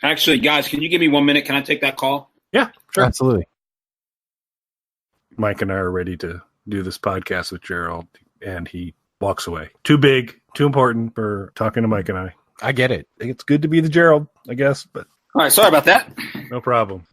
Actually, guys, can you give me 1 minute? Can I take that call? Yeah, sure. Absolutely. Mike and I are ready to do this podcast with Gerald, and he walks away. Too big, too important for talking to Mike and I. I get it. It's good to be the Gerald, I guess, but All right, sorry about that. no problem.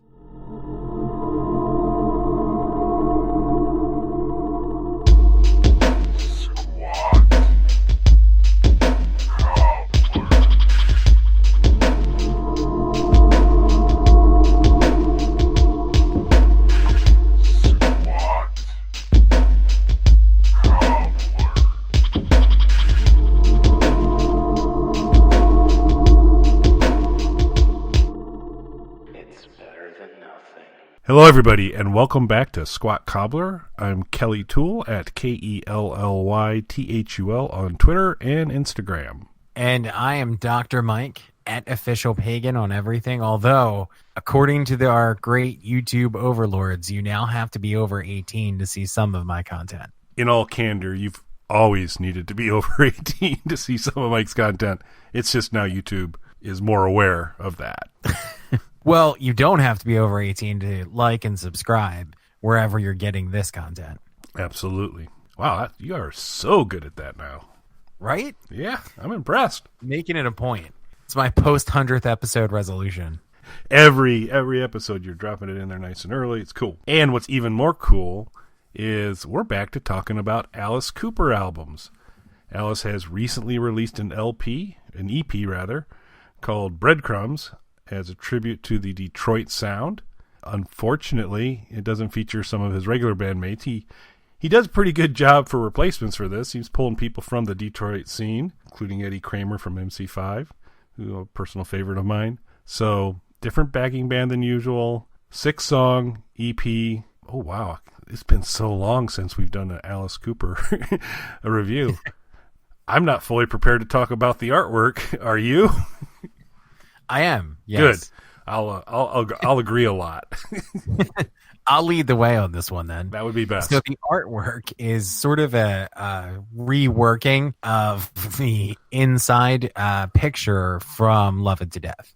Hello, everybody, and welcome back to Squat Cobbler. I'm Kelly Toole at KELLYTHUL on Twitter and Instagram. And I am Dr. Mike at Official Pagan on everything, although, according to our great YouTube overlords, you now have to be over 18 to see some of my content. In all candor, you've always needed to be over 18 to see some of Mike's content. It's just now YouTube is more aware of that. Well, you don't have to be over 18 to like and subscribe wherever you're getting this content. Absolutely. Wow, you are so good at that now. Right? Yeah, I'm impressed. Making it a point. It's my post-100th episode resolution. Every episode you're dropping it in there nice and early. It's cool. And what's even more cool is we're back to talking about Alice Cooper albums. Alice has recently released an EP rather, called Breadcrumbs, as a tribute to the Detroit sound. Unfortunately, it doesn't feature some of his regular bandmates. He does a pretty good job for replacements for this. He's pulling people from the Detroit scene, including Eddie Kramer from MC5, who's a personal favorite of mine. So, different backing band than usual. 6-song EP. Oh, wow. It's been so long since we've done an Alice Cooper a review. I'm not fully prepared to talk about the artwork. Are you? I am. Yes. Good. I'll agree a lot. I'll lead the way on this one then. That would be best. So the artwork is sort of a reworking of the inside picture from Love It to Death,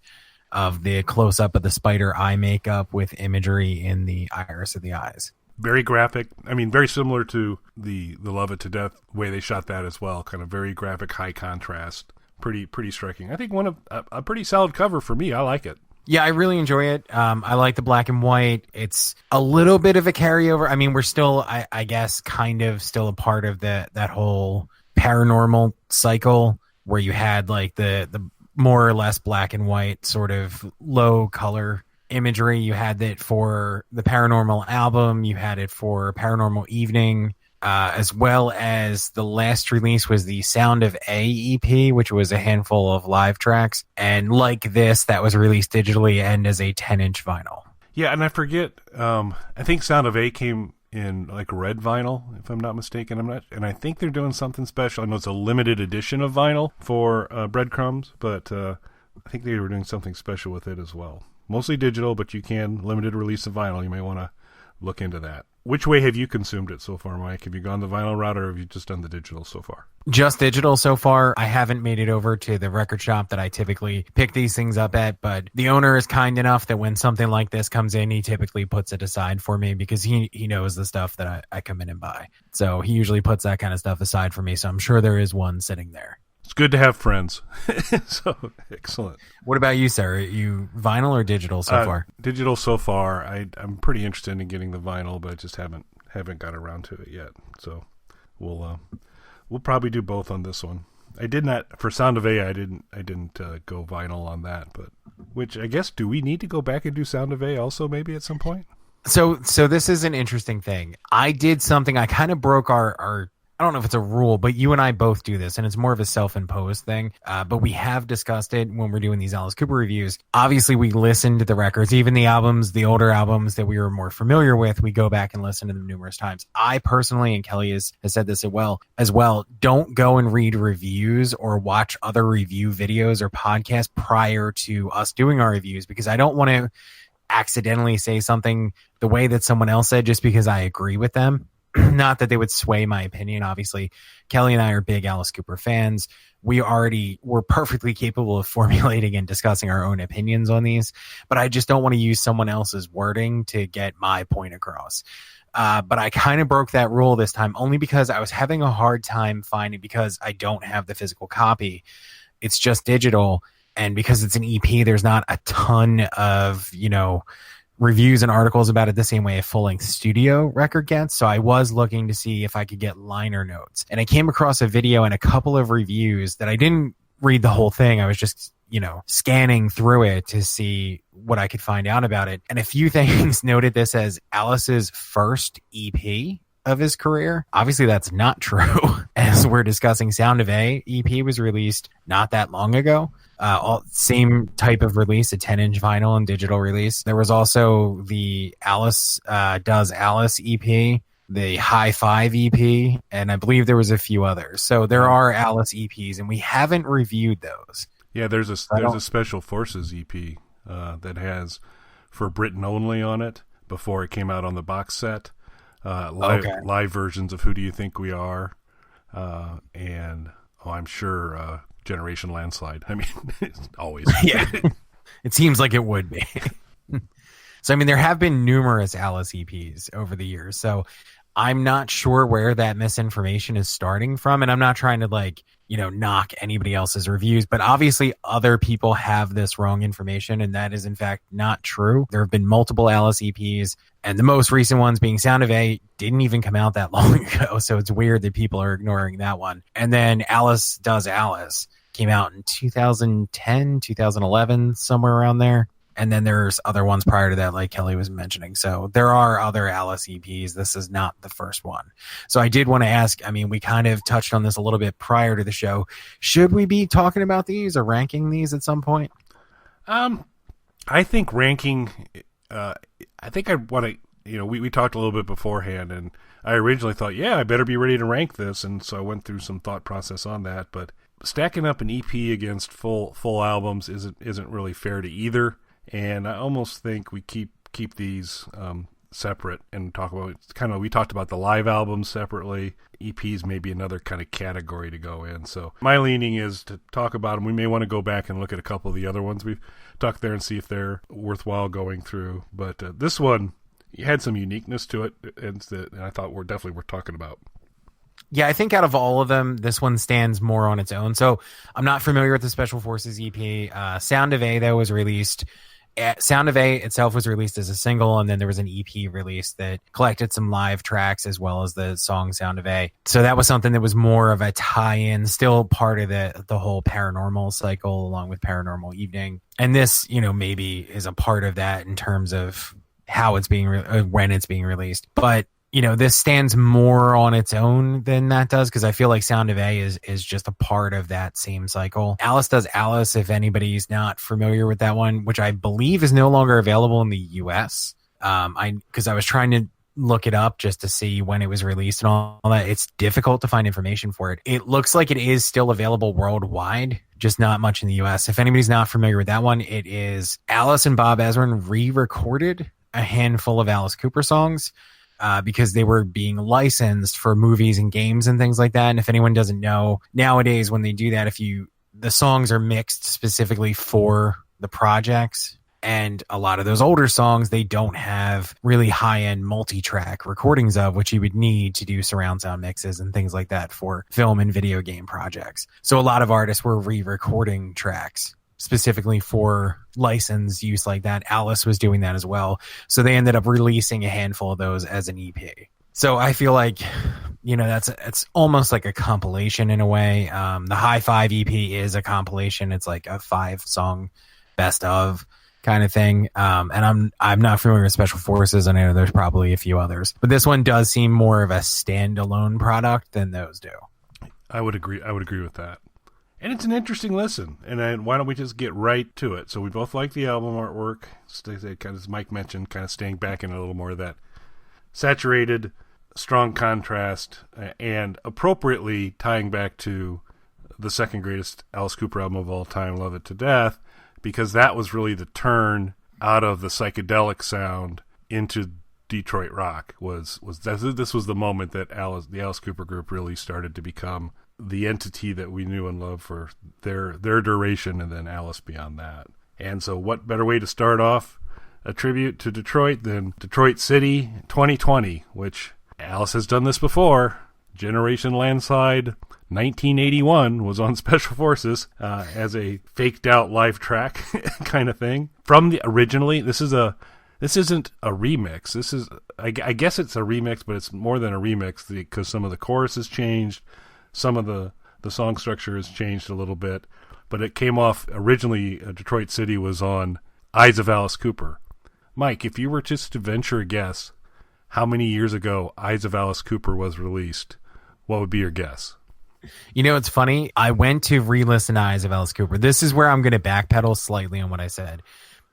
of the close-up of the spider eye makeup with imagery in the iris of the eyes. Very graphic. I mean, very similar to the Love It to Death way they shot that as well. Kind of very graphic, high contrast. Pretty striking. I think a pretty solid cover for me. I like it. Yeah, I really enjoy it. I like the black and white. It's a little bit of a carryover. I mean, we're still, I guess, kind of still a part of that whole paranormal cycle where you had like the more or less black and white sort of low color imagery. You had it for the Paranormal album. You had it for Paranormal Evening. As well as the last release was the Sound of A EP, which was a handful of live tracks. And like this, that was released digitally and as a 10-inch vinyl. Yeah, and I forget, I think Sound of A came in like red vinyl, if I'm not mistaken. And I think they're doing something special. I know it's a limited edition of vinyl for Breadcrumbs, but I think they were doing something special with it as well. Mostly digital, but you can limited release of vinyl. You may want to look into that. Which way have you consumed it so far, Mike? Have you gone the vinyl route or have you just done the digital so far? Just digital so far. I haven't made it over to the record shop that I typically pick these things up at, but the owner is kind enough that when something like this comes in, he typically puts it aside for me because he knows the stuff that I come in and buy. So he usually puts that kind of stuff aside for me, so I'm sure there is one sitting there. It's good to have friends. So, excellent. What about you, sir? Are you vinyl or digital so far? Digital so far. I'm pretty interested in getting the vinyl, but I just haven't got around to it yet. So we'll probably do both on this one. I did not for Sound of A. I didn't go vinyl on that, but which I guess do we need to go back and do Sound of A also maybe at some point? So this is an interesting thing. I did something. I kind of broke our I don't know if it's a rule, but you and I both do this, and it's more of a self-imposed thing. But we have discussed it when we're doing these Alice Cooper reviews. Obviously, we listen to the records, even the albums, the older albums that we were more familiar with. We go back and listen to them numerous times. I personally, and Kelly has said this as well, don't go and read reviews or watch other review videos or podcasts prior to us doing our reviews, because I don't want to accidentally say something the way that someone else said just because I agree with them. not that they would sway my opinion. Obviously, Kelly and I are big Alice Cooper fans. We're perfectly capable of formulating and discussing our own opinions on these, but I just don't want to use someone else's wording to get my point across. But I kind of broke that rule this time only because I was having a hard time finding, because I don't have the physical copy. It's just digital. And because it's an EP, there's not a ton of, reviews and articles about it the same way a full-length studio record gets. So I was looking to see if I could get liner notes. And I came across a video and a couple of reviews that I didn't read the whole thing. I was just, scanning through it to see what I could find out about it. And a few things noted this as Alice's first EP of his career. Obviously, that's not true. As we're discussing, Sound of A EP was released not that long ago. Same type of release, a 10-inch vinyl and digital release. There was also the Alice Does Alice EP, the High Five EP, and I believe there was a few others. So there are Alice EPs, and we haven't reviewed those. Yeah, there's a Special Forces EP that has For Britain Only on it before it came out on the box set. Live versions of Who Do You Think We Are, and I'm sure Generation Landslide. I mean, it's always. Yeah, it seems like it would be. So, I mean, there have been numerous Alice EPs over the years, so I'm not sure where that misinformation is starting from, and I'm not trying to knock anybody else's reviews, but obviously other people have this wrong information, and that is in fact not true. There have been multiple Alice EPs, and the most recent ones being Sound of A didn't even come out that long ago, so it's weird that people are ignoring that one. And then Alice Does Alice came out in 2010, 2011, somewhere around there. And then there's other ones prior to that, like Kelly was mentioning. So there are other Alice EPs. This is not the first one. So I did want to ask, I mean, we kind of touched on this a little bit prior to the show. Should we be talking about these or ranking these at some point? I think ranking, I think I want to, we talked a little bit beforehand, and I originally thought, I better be ready to rank this. And so I went through some thought process on that. But stacking up an EP against full albums isn't really fair to either. And I almost think we keep these separate and talk about we talked about the live albums separately. EPs may be another kind of category to go in. So my leaning is to talk about them. We may want to go back and look at a couple of the other ones we've talked there and see if they're worthwhile going through. But this one had some uniqueness to it, and I thought we're definitely worth talking about. Yeah, I think out of all of them, this one stands more on its own. So I'm not familiar with the Special Forces EP. Sound of A, though, was released. Sound of A itself was released as a single, and then there was an EP release that collected some live tracks as well as the song Sound of A. So that was something that was more of a tie-in, still part of the whole paranormal cycle along with Paranormal Evening. And this, maybe is a part of that in terms of how it's being when it's being released. But this stands more on its own than that does, because I feel like Sound of A is just a part of that same cycle. Alice Does Alice, if anybody's not familiar with that one, which I believe is no longer available in the US. Because I was trying to look it up just to see when it was released and all that. It's difficult to find information for it. It looks like it is still available worldwide, just not much in the US. If anybody's not familiar with that one, it is Alice and Bob Ezrin re-recorded a handful of Alice Cooper songs. Because they were being licensed for movies and games and things like that. And if anyone doesn't know, nowadays when they do that, the songs are mixed specifically for the projects, and a lot of those older songs, they don't have really high-end multi-track recordings of, which you would need to do surround sound mixes and things like that for film and video game projects. So a lot of artists were re-recording tracks specifically for license use like that. Alice was doing that as well. So they ended up releasing a handful of those as an EP. So I feel like, it's almost like a compilation in a way. The High Five EP is a compilation. It's like a 5-song best of kind of thing. And I'm not familiar with Special Forces. I know there's probably a few others, but this one does seem more of a standalone product than those do. I would agree with that. And it's an interesting listen. And why don't we just get right to it? So we both like the album artwork. Kind of, as Mike mentioned, kind of staying back in a little more of that saturated, strong contrast, and appropriately tying back to the second greatest Alice Cooper album of all time, Love It to Death, because that was really the turn out of the psychedelic sound into Detroit rock was this was the moment that the Alice Cooper group really started to become the entity that we knew and loved for their duration, and then Alice beyond that. And so what better way to start off a tribute to Detroit than Detroit City 2020, which Alice has done this before. Generation Landslide 1981 was on Special Forces as a faked out live track kind of thing. From the originally, this isn't a remix. This is, I guess it's a remix, but it's more than a remix because some of the chorus has changed. Some of the song structure has changed a little bit, but it came off originally. Detroit City was on Eyes of Alice Cooper. Mike, if you were just to venture a guess, how many years ago Eyes of Alice Cooper was released, what would be your guess? You know, it's funny. I went to re-listen to Eyes of Alice Cooper. This is where I'm going to backpedal slightly on what I said.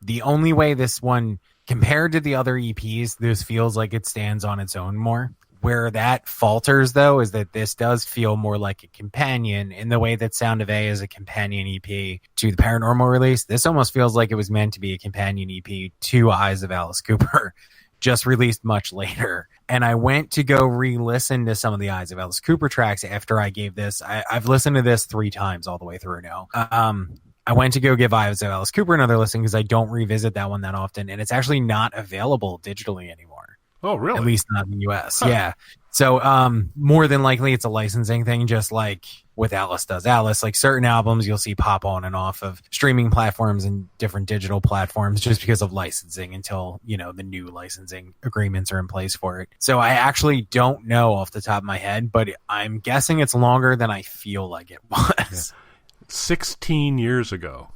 The only way this one, compared to the other EPs, this feels like it stands on its own more. Where that falters, though, is that this does feel more like a companion in the way that Sound of A is a companion EP to the Paranormal release. This almost feels like it was meant to be a companion EP to Eyes of Alice Cooper, just released much later. And I went to go re-listen to some of the Eyes of Alice Cooper tracks after I gave this. I've listened to this 3 times all the way through now. I went to go give Eyes of Alice Cooper another listen because I don't revisit that one that often, and it's actually not available digitally anymore. Oh, really? At least not in the U.S. Huh. Yeah. So more than likely it's a licensing thing, just like with Alice does Alice. Like certain albums you'll see pop on and off of streaming platforms and different digital platforms just because of licensing until, you know, the new licensing agreements are in place for it. So I actually don't know off the top of my head, but I'm guessing it's longer than I feel like it was. Yeah. 16 years ago.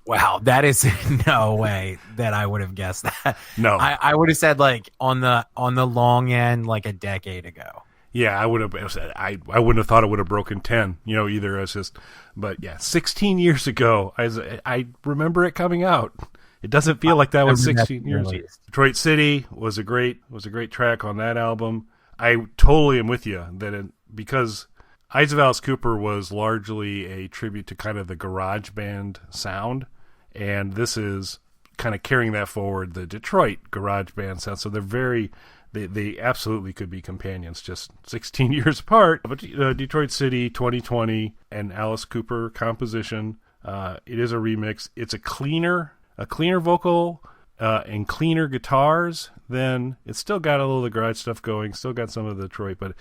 Wow, that is no way that I would have guessed that. No, I would have said like on the long end, like a decade ago. Yeah, I would have said I wouldn't have thought it would have broken 10. You know, either as just, but yeah, 16 years ago. I remember it coming out. It doesn't feel like that was 16 years ago. Detroit City was a great track on that album. I totally am with you that because Eyes of Alice Cooper was largely a tribute to kind of the garage band sound, and this is kind of carrying that forward, the Detroit garage band sound. So they absolutely could be companions, just 16 years apart. But Detroit City 2020 and Alice Cooper composition, it is a remix. It's a cleaner vocal and cleaner guitars. Then it's still got a little of the garage stuff going, still got some of the Detroit, but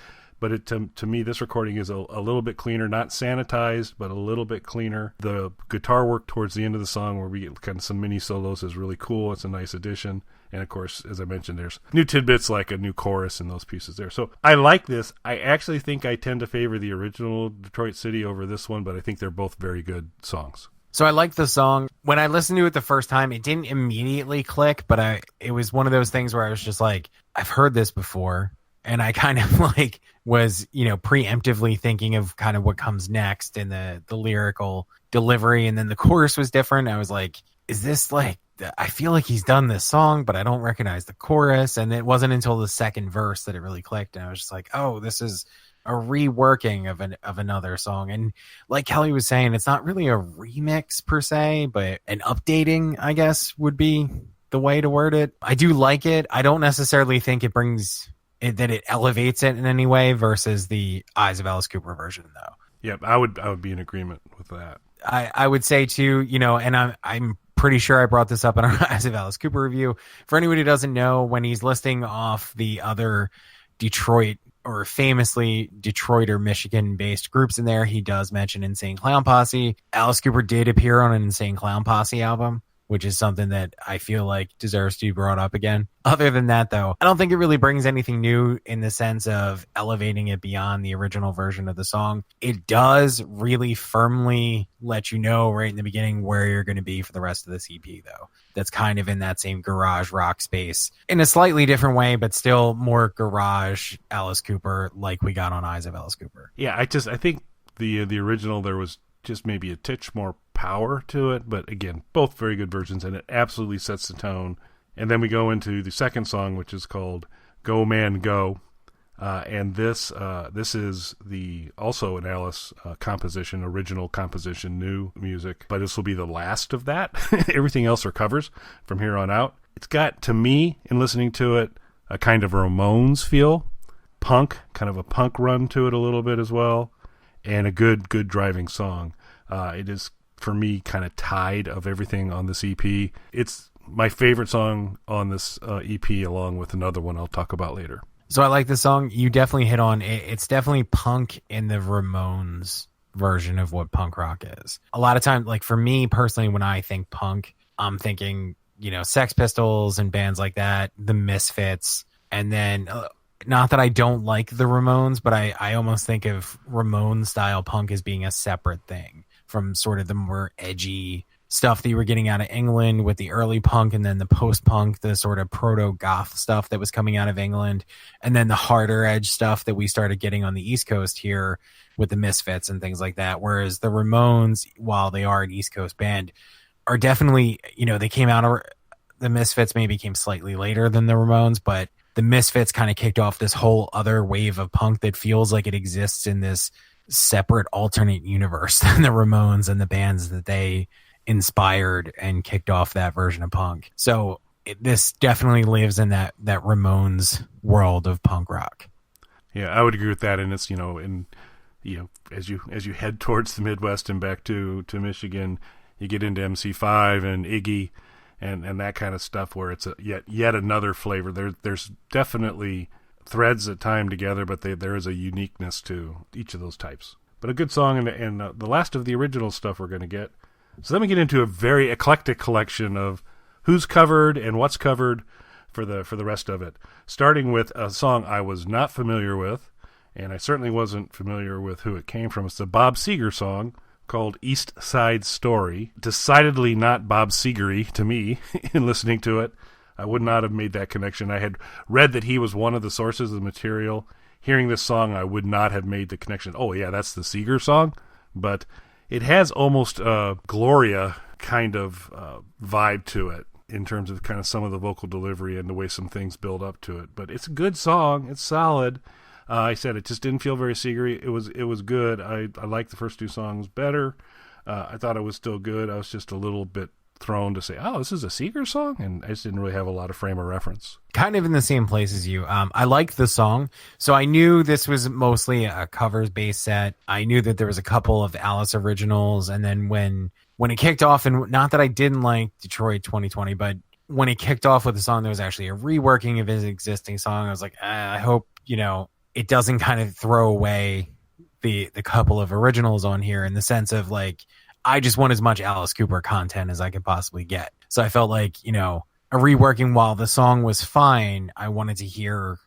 it, to me, this recording is a little bit cleaner, not sanitized, but a little bit cleaner. The guitar work towards the end of the song where we get kind of some mini solos is really cool. It's a nice addition. And, of course, as I mentioned, there's new tidbits like a new chorus and those pieces there. So I like this. I actually think I tend to favor the original Detroit City over this one, but I think they're both very good songs. So I like the song. When I listened to it the first time, it didn't immediately click, but it was one of those things where I was just like, I've heard this before. And I kind of like was, you know, preemptively thinking of kind of what comes next in the lyrical delivery. And then the chorus was different. I was like, is this like, I feel like he's done this song, but I don't recognize the chorus. And it wasn't until the second verse that it really clicked. And I was just like, oh, this is a reworking of another song. And like Kelly was saying, it's not really a remix per se, but an updating, I guess, would be the way to word it. I do like it. I don't necessarily think it brings... that it elevates it in any way versus the Eyes of Alice Cooper version, though. Yep, I would be in agreement with that. I would say too, you know, and I'm pretty sure I brought this up in our Eyes of Alice Cooper review. For anyone who doesn't know, when he's listing off the other Detroit or famously Detroit or Michigan-based groups in there, he does mention Insane Clown Posse. Alice Cooper did appear on an Insane Clown Posse album, which is something that I feel like deserves to be brought up again. Other than that, though, I don't think it really brings anything new in the sense of elevating it beyond the original version of the song. It does really firmly let you know right in the beginning where you're going to be for the rest of this EP, though. That's kind of in that same garage rock space in a slightly different way, but still more garage Alice Cooper like we got on Eyes of Alice Cooper. Yeah, I think the original, there was just maybe a titch more power to it, but again, both very good versions, and it absolutely sets the tone. And then we go into the second song, which is called Go Man Go, and this is also an Alice composition, original composition, new music, but this will be the last of that. Everything else are covers from here on out. It's got, to me, in listening to it, a kind of Ramones feel, punk, kind of a punk run to it a little bit as well, and a good driving song. It is, for me, kind of tied of everything on this EP. It's my favorite song on this EP, along with another one I'll talk about later. So I like this song. You definitely hit on it. It's definitely punk in the Ramones version of what punk rock is. A lot of times, like for me personally, when I think punk, I'm thinking, Sex Pistols and bands like that, the Misfits, and then not that I don't like the Ramones, but I almost think of Ramones style punk as being a separate thing from sort of the more edgy stuff that you were getting out of England with the early punk, and then the post-punk, the sort of proto-goth stuff that was coming out of England, and then the harder edge stuff that we started getting on the East Coast here with the Misfits and things like that. Whereas the Ramones, while they are an East Coast band, are definitely, they came out, the Misfits maybe came slightly later than the Ramones, but the Misfits kind of kicked off this whole other wave of punk that feels like it exists in this separate alternate universe than the Ramones and the bands that they inspired and kicked off that version of punk. So this definitely lives in that Ramones world of punk rock. Yeah, I would agree with that. And it's, as you head towards the Midwest and back to Michigan, you get into MC5 and Iggy and that kind of stuff, where it's yet another flavor. There's definitely threads that tie them together, but there is a uniqueness to each of those types. But a good song, and the last of the original stuff we're going to get. So then we get into a very eclectic collection of who's covered and what's covered for the rest of it. Starting with a song I was not familiar with, and I certainly wasn't familiar with who it came from. It's a Bob Seger song called East Side Story. Decidedly not Bob Seger-y to me in listening to it. I would not have made that connection. I had read that he was one of the sources of the material. Hearing this song, I would not have made the connection. Oh, yeah, that's the Seger song. But it has almost a Gloria kind of vibe to it in terms of kind of some of the vocal delivery and the way some things build up to it. But it's a good song. It's solid. I said it just didn't feel very Seger-y. It was good. I liked the first two songs better. I thought it was still good. I was just a little bit thrown to say, oh, this is a Seger song? And I just didn't really have a lot of frame of reference. Kind of in the same place as you. I liked the song. So I knew this was mostly a covers-based set. I knew that there was a couple of Alice originals. And then when it kicked off, and not that I didn't like Detroit 2020, but when it kicked off with a song that was actually a reworking of his existing song, I was like, I hope, it doesn't kind of throw away the couple of originals on here, in the sense of like, I just want as much Alice Cooper content as I could possibly get. So I felt like, a reworking, while the song was fine, I wanted to hear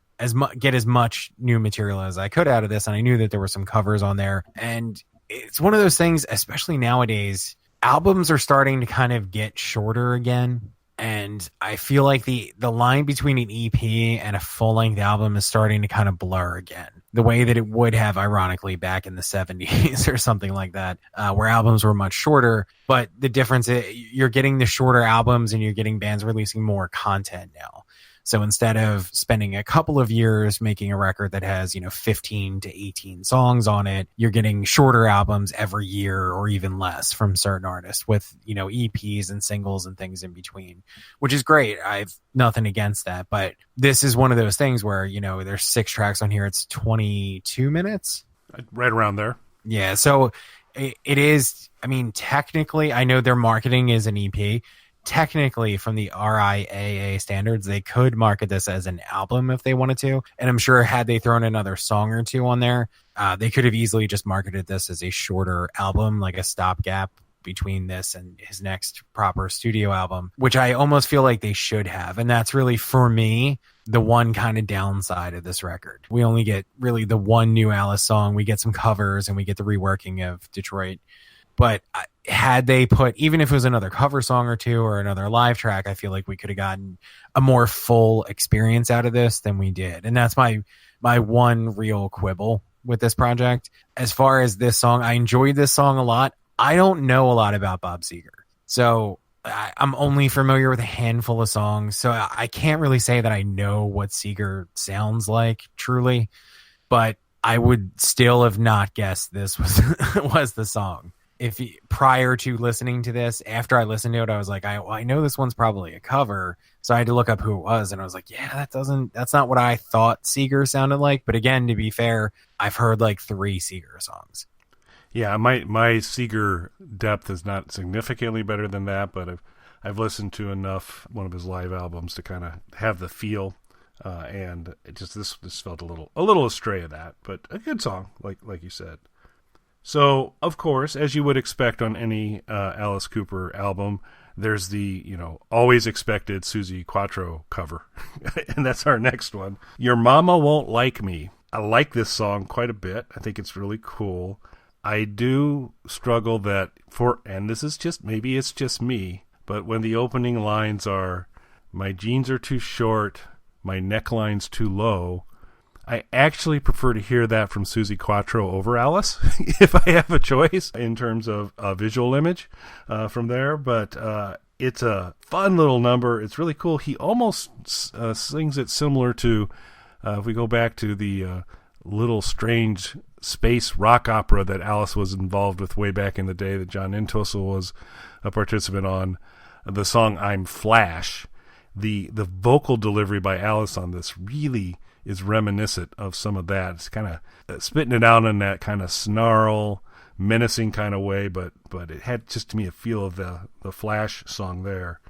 get as much new material as I could out of this. And I knew that there were some covers on there. And it's one of those things, especially nowadays, albums are starting to kind of get shorter again. And I feel like the line between an EP and a full-length album is starting to kind of blur again, the way that it would have, ironically, back in the 70s or something like that, where albums were much shorter. But the difference is you're getting the shorter albums and you're getting bands releasing more content now. So instead of spending a couple of years making a record that has, 15 to 18 songs on it, you're getting shorter albums every year or even less from certain artists with, EPs and singles and things in between, which is great. I've nothing against that. But this is one of those things where, there's 6 tracks on here. It's 22 minutes. Right around there. Yeah. So it is, technically, I know their marketing is an EP. Technically, from the RIAA standards, they could market this as an album if they wanted to. And I'm sure had they thrown another song or two on there, they could have easily just marketed this as a shorter album, like a stopgap between this and his next proper studio album, which I almost feel like they should have. And that's really, for me, the one kind of downside of this record. We only get really the one new Alice song. We get some covers and we get the reworking of Detroit. But had they put, even if it was another cover song or two or another live track, I feel like we could have gotten a more full experience out of this than we did. And that's my one real quibble with this project. As far as this song, I enjoyed this song a lot. I don't know a lot about Bob Seger. So I'm only familiar with a handful of songs. So I can't really say that I know what Seger sounds like truly. But I would still have not guessed this was the song. prior to listening to this, after I listened to it, I was like, I know this one's probably a cover. So I had to look up who it was, and I was like, yeah, that's not what I thought Seeger sounded like. But again, to be fair, I've heard like 3 Seeger songs. Yeah, my Seeger depth is not significantly better than that, but I've listened to enough one of his live albums to kind of have the feel, and it just this felt a little astray of that, but a good song, like you said. So, of course, as you would expect on any Alice Cooper album, there's the, always expected Suzi Quatro cover. And that's our next one. Your Mama Won't Like Me. I like this song quite a bit. I think it's really cool. I do struggle and this is maybe it's just me, but when the opening lines are, my jeans are too short, my neckline's too low, I actually prefer to hear that from Suzi Quatro over Alice, if I have a choice in terms of a visual image from there. But it's a fun little number. It's really cool. He almost sings it similar to, if we go back to the little strange space rock opera that Alice was involved with way back in the day that John Entwistle was a participant on, the song I'm Flash. The vocal delivery by Alice on this really is reminiscent of some of that. It's kind of spitting it out in that kind of snarl, menacing kind of way, but it had just to me a feel of the Flash song there.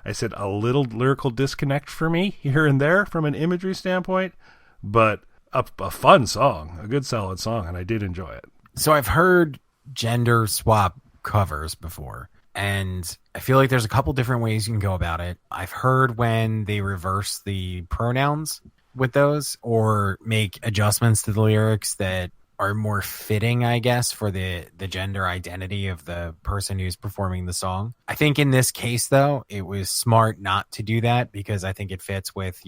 I said a little lyrical disconnect for me here and there from an imagery standpoint, but a fun song, a good solid song, and I did enjoy it. So I've heard gender swap covers before, and I feel like there's a couple different ways you can go about it. I've heard when they reverse the pronouns with those or make adjustments to the lyrics that are more fitting, I guess, for the gender identity of the person who's performing the song. I think in this case, though, it was smart not to do that because I think it fits with,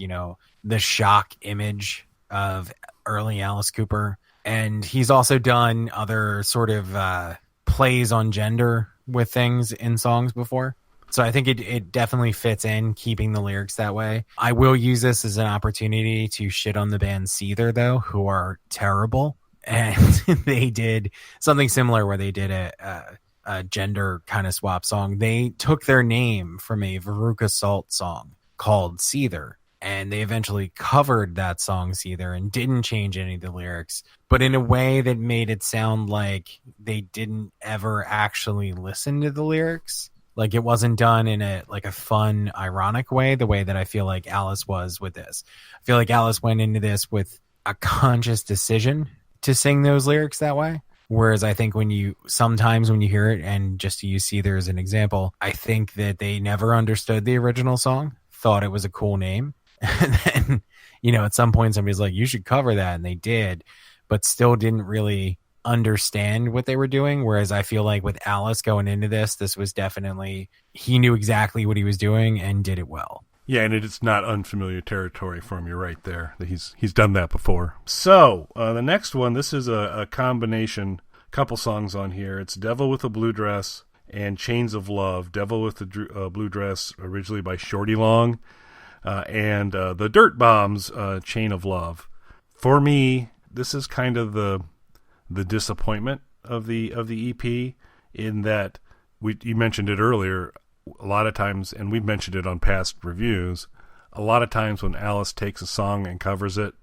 the shock image of early Alice Cooper. And he's also done other sort of plays on gender with things in songs before. So I think it definitely fits in keeping the lyrics that way. I will use this as an opportunity to shit on the band Seether, though, who are terrible. And they did something similar where they did a gender kind of swap song. They took their name from a Veruca Salt song called Seether. And they eventually covered that song Seether and didn't change any of the lyrics, but in a way that made it sound like they didn't ever actually listen to the lyrics. Like it wasn't done in a fun, ironic way, the way that I feel like Alice was with this. I feel like Alice went into this with a conscious decision to sing those lyrics that way. Whereas I think sometimes when you hear it, and just to use Seether as an example, I think that they never understood the original song, thought it was a cool name. And then, at some point somebody's like, you should cover that. And they did, but still didn't really understand what they were doing. Whereas I feel like with Alice going into this was definitely, he knew exactly what he was doing and did it well. Yeah, and it's not unfamiliar territory for him. You're right there. He's done that before. So the next one, this is a combination, couple songs on here. It's Devil with a Blue Dress and Chains of Love. Devil with the Blue Dress, originally by Shorty Long, and the Dirt Bombs, Chain of Love. For me, this is kind of the disappointment of the EP, in that you mentioned it earlier. A lot of times, and we've mentioned it on past reviews, a lot of times when Alice takes a song and covers it,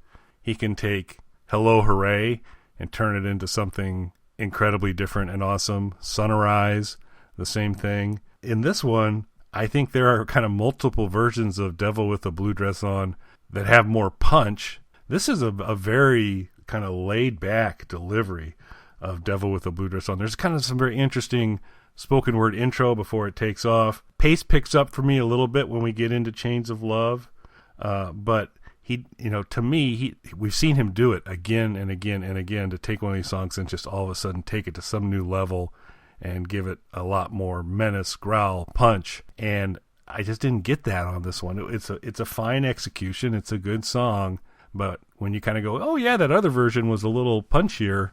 he can take Hello Hooray and turn it into something incredibly different and awesome. Sunrise, the same thing. In this one, I think there are kind of multiple versions of Devil with a Blue Dress On that have more punch. This is a very kind of laid back delivery of Devil with a Blue Dress On. There's kind of some very interesting spoken word intro before it takes off. Pace picks up for me a little bit when we get into Chains of Love, but he, to me, we've seen him do it again and again and again, to take one of these songs and just all of a sudden take it to some new level and give it a lot more menace, growl, punch. And I just didn't get that on this one. It's a fine execution. It's a good song, but when you kind of go, oh yeah, that other version was a little punchier,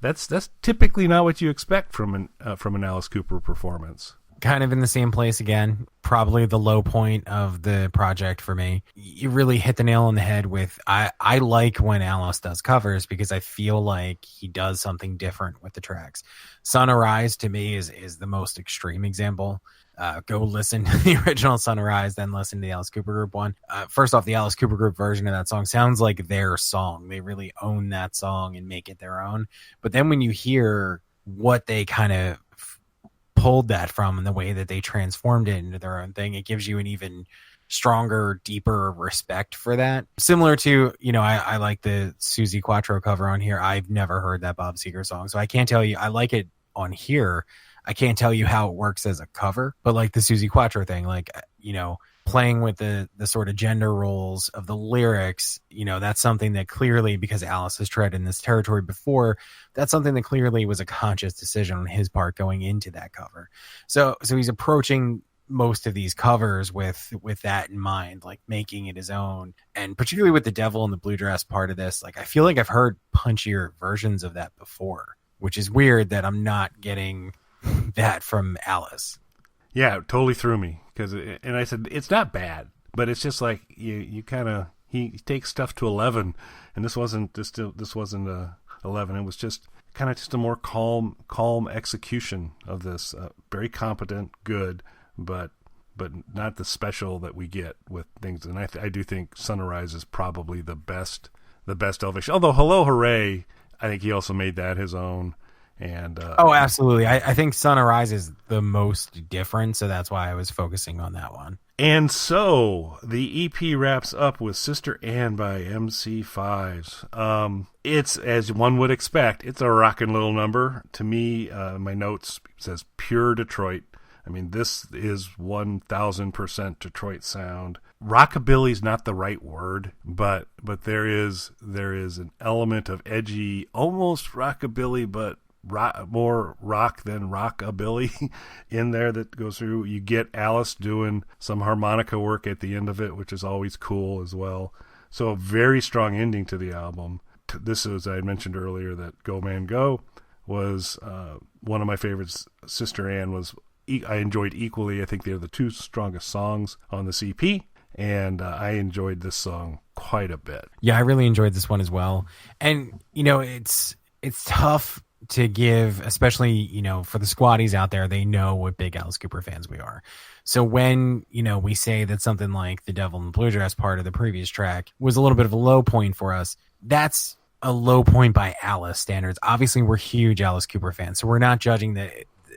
that's typically not what you expect from an Alice Cooper performance. kind of in the same place again. Probably the low point of the project for me. You really hit the nail on the head with, I like when Alice does covers because I feel like he does something different with the tracks. Sunrise to me is the most extreme example. Go listen to the original Sunrise, then listen to the Alice Cooper Group one. First off, the Alice Cooper Group version of that song sounds like their song. They really own that song and make it their own. But then when you hear what they kind of pulled that from and the way that they transformed it into their own thing, it gives you an even stronger, deeper respect for that. Similar to, I like the Susie Quattro cover on here. I've never heard that Bob Seger song, so I can't tell you. I like it on here. I can't tell you how it works as a cover, but like the Susie Quattro thing, playing with the sort of gender roles of the lyrics, that's something that clearly, because Alice has tread in this territory before, that's something that clearly was a conscious decision on his part going into that cover. So he's approaching most of these covers with that in mind, like making it his own. And particularly with the Devil in the Blue Dress part of this, like I feel like I've heard punchier versions of that before, which is weird that I'm not getting that from Alice. Yeah, it totally threw me and I said it's not bad, but it's just like you kind of he takes stuff to 11, and this wasn't 11. It was just kind of just a more calm execution of this, very competent, good, but not the special that we get with things. And I do think Sunrise is probably the best Elvish. Although Hello Hooray, I think he also made that his own. And oh, absolutely. I think Sunrise is the most different, so that's why I was focusing on that one. And so the EP wraps up with Sister Anne by MC5s. It's, as one would expect, it's a rockin' little number. To me, my notes says pure Detroit. I mean, this is 1,000% Detroit sound. Rockabilly's not the right word, but there is an element of edgy, almost rockabilly, but more rock than rockabilly in there that goes through. You get Alice doing some harmonica work at the end of it, which is always cool as well. So a very strong ending to the album. This is, I mentioned earlier, that Go Man Go was one of my favorites. Sister Anne I enjoyed equally. I think they're the two strongest songs on this EP, and I enjoyed this song quite a bit. Yeah, I really enjoyed this one as well. And it's tough to give, especially, for the squatties out there, they know what big Alice Cooper fans we are. So when, we say that something like the Devil in the Blue Dress part of the previous track was a little bit of a low point for us, that's a low point by Alice standards. Obviously, we're huge Alice Cooper fans, so we're not judging that.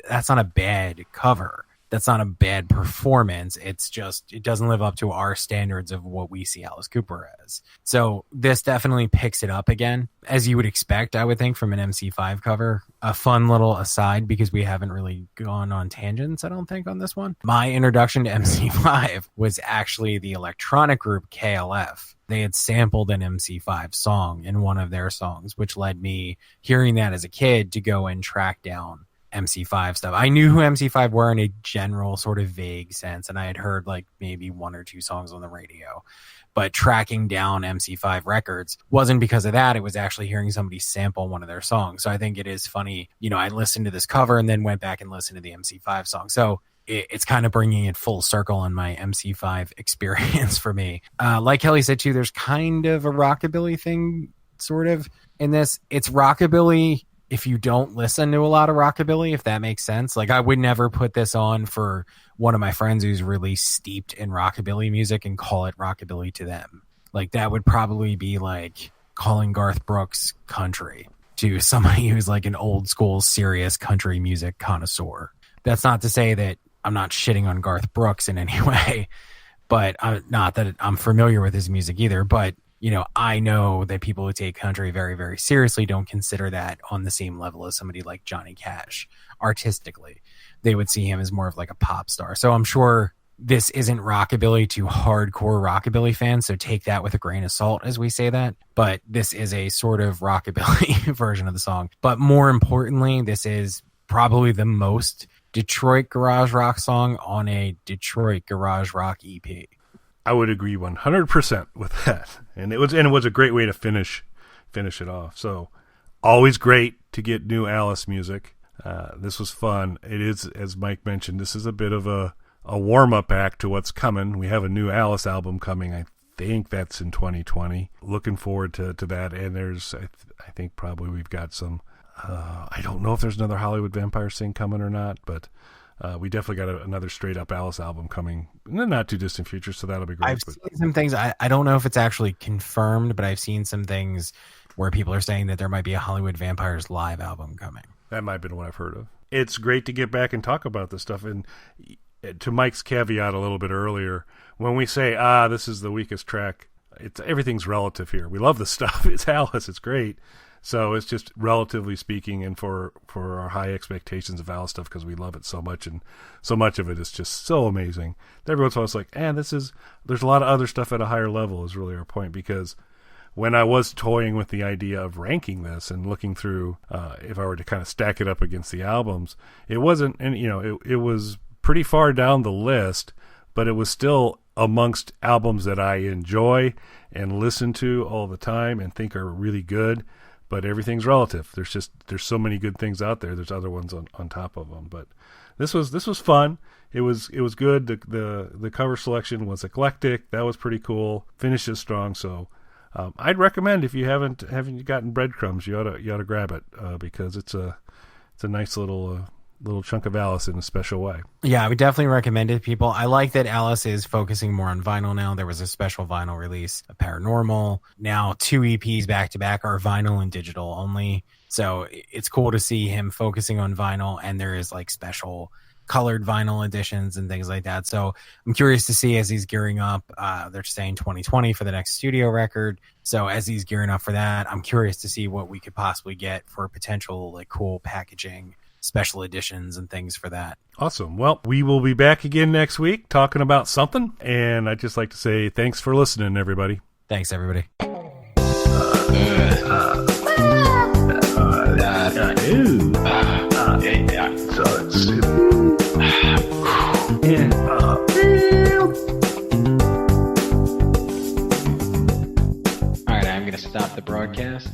That's not a bad cover. That's not a bad performance. It's just, it doesn't live up to our standards of what we see Alice Cooper as. So this definitely picks it up again, as you would expect, I would think, from an MC5 cover. A fun little aside, because we haven't really gone on tangents, I don't think, on this one. My introduction to MC5 was actually the electronic group KLF. They had sampled an MC5 song in one of their songs, which led me, hearing that as a kid, to go and track down MC5 stuff. I knew who MC5 were in a general sort of vague sense, and I had heard like maybe one or two songs on the radio, but tracking down MC5 records wasn't because of that. It was actually hearing somebody sample one of their songs. So I think it is funny, I listened to this cover and then went back and listened to the MC5 song. So it's kind of bringing it full circle on my MC5 experience for me. Like Kelly said too, there's kind of a rockabilly thing sort of in this. It's rockabilly if you don't listen to a lot of rockabilly, if that makes sense. Like, I would never put this on for one of my friends who's really steeped in rockabilly music and call it rockabilly to them. Like, that would probably be like calling Garth Brooks country to somebody who's like an old school serious country music connoisseur. That's not to say that I'm not shitting on Garth Brooks in any way, but not that I'm familiar with his music either. But I know that people who take country very, very seriously don't consider that on the same level as somebody like Johnny Cash. Artistically, they would see him as more of like a pop star. So I'm sure this isn't rockabilly to hardcore rockabilly fans, so take that with a grain of salt as we say that. But this is a sort of rockabilly version of the song. But more importantly, this is probably the most Detroit garage rock song on a Detroit garage rock EP. I would agree 100% with that, and it was a great way to finish it off. So, always great to get new Alice music. This was fun. It is, as Mike mentioned, this is a bit of a warm-up act to what's coming. We have a new Alice album coming. I think that's in 2020. Looking forward to that. And there's, I think probably we've got some, I don't know if there's another Hollywood Vampires thing coming or not, but we definitely got another straight-up Alice album coming in the not-too-distant future, so that'll be great. I've seen some things. I don't know if it's actually confirmed, but I've seen some things where people are saying that there might be a Hollywood Vampires live album coming. That might have been what I've heard of. It's great to get back and talk about this stuff. And to Mike's caveat a little bit earlier, when we say, this is the weakest track, everything's relative here. We love the stuff. It's Alice. It's great. So it's just relatively speaking, and for our high expectations of Alice stuff, because we love it so much, and so much of it is just so amazing. Every once in a while it's like, there's a lot of other stuff at a higher level is really our point, because when I was toying with the idea of ranking this and looking through, if I were to kind of stack it up against the albums, it wasn't, and it was pretty far down the list, but it was still amongst albums that I enjoy and listen to all the time and think are really good. But everything's relative. There's so many good things out there. There's other ones on top of them. But this was fun. It was good. The cover selection was eclectic. That was pretty cool. Finish is strong. So I'd recommend, if you haven't gotten Breadcrumbs, you ought to grab it because it's a nice little chunk of Alice in a special way. Yeah, I would definitely recommend it to people. I like that Alice is focusing more on vinyl now. There was a special vinyl release of Paranormal. Now 2 EPs back to back are vinyl and digital only. So it's cool to see him focusing on vinyl, and there is like special colored vinyl editions and things like that. So I'm curious to see as he's gearing up. They're saying 2020 for the next studio record. So as he's gearing up for that, I'm curious to see what we could possibly get for potential like cool packaging, special editions and things for that. Awesome. Well, we will be back again next week talking about something. And I'd just like to say thanks for listening, everybody. Thanks, everybody. All right, I'm going to stop the broadcast.